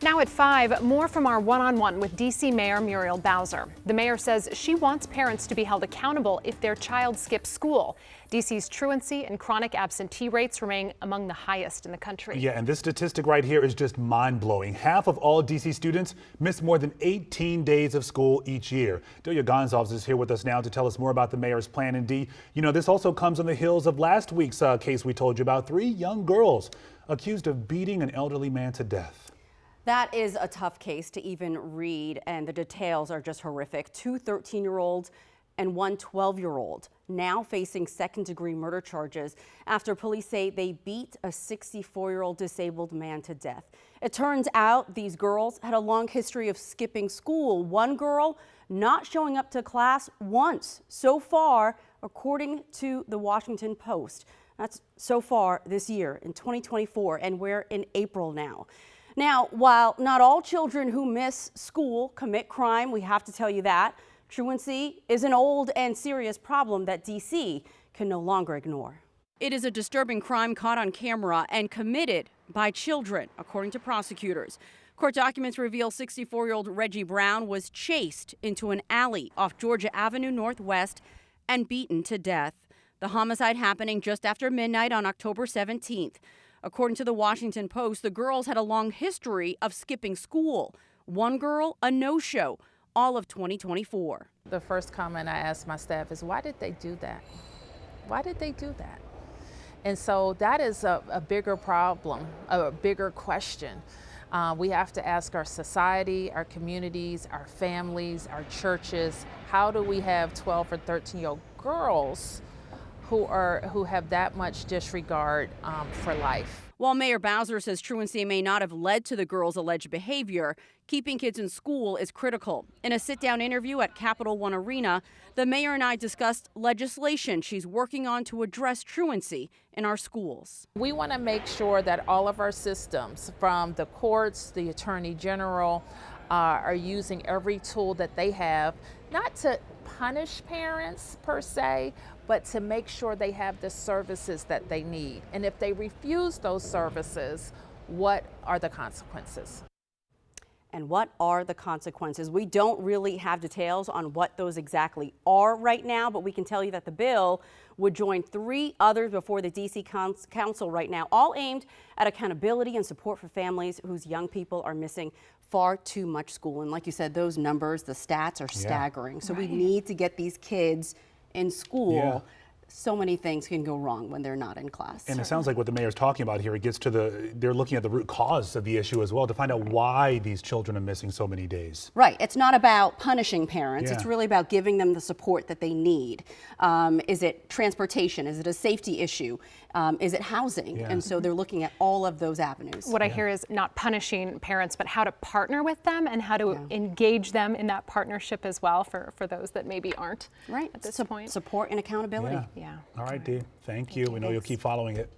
Now at 5, more from our one-on-one with D.C. Mayor Muriel Bowser. The mayor says she wants parents to be held accountable if their child skips school. D.C.'s truancy and chronic absentee rates remain among the highest in the country. Yeah, and this statistic right here is just mind-blowing. Half of all D.C. students miss more than 18 days of school each year. Delia Gonzalez is here with us now to tell us more about the mayor's plan. And Dee, you know, this also comes on the heels of last week's case we told you about. 3 young girls accused of beating an elderly man to death. That is a tough case to even read, and the details are just horrific. 2 13-year-olds and 1 12-year-old now facing second-degree murder charges after police say they beat a 64-year-old disabled man to death. It turns out these girls had a long history of skipping school. One girl not showing up to class once so far, according to the Washington Post. That's so far this year in 2024, and we're in April now. Now, while not all children who miss school commit crime, we have to tell you that, truancy is an old and serious problem that D.C. can no longer ignore. It is a disturbing crime caught on camera and committed by children, according to prosecutors. Court documents reveal 64-year-old Reggie Brown was chased into an alley off Georgia Avenue Northwest and beaten to death. The homicide happening just after midnight on October 17th. According to the Washington Post, the girls had a long history of skipping school. One girl, a no-show, all of 2024. The first comment I asked my staff is, why did they do that? Why did they do that? And so that is a bigger problem, a bigger question. We have to ask our society, our communities, our families, our churches, how do we have 12 or 13-year-old girls who have that much disregard for life? While Mayor Bowser says truancy may not have led to the girls' alleged behavior, keeping kids in school is critical. In a sit-down interview at Capital One Arena, the mayor and I discussed legislation she's working on to address truancy in our schools. We want to make sure that all of our systems, from the courts, the Attorney General, are using every tool that they have, not to punish parents per se, but to make sure they have the services that they need. And if they refuse those services, what are the consequences? And what are the consequences? We don't really have details on what those exactly are right now, but we can tell you that the bill would join 3 others before the D.C. Council right now, all aimed at accountability and support for families whose young people are missing far too much school. And like you said, those numbers, the stats are staggering. So we need to get these kids in school. Yeah. So many things can go wrong when they're not in class. And it sounds like what the mayor's talking about here, it gets to they're looking at the root cause of the issue as well to find out why these children are missing so many days. Right. It's not about punishing parents. It's really about giving them the support that they need. Is it transportation? Is it a safety issue? Is it housing? And so they're looking at all of those avenues. What I hear is not punishing parents, but how to partner with them and how to engage them in that partnership as well for those that maybe aren't at this point. Support and accountability. Yeah. All right, Dee. Thank you. We know you'll keep following it.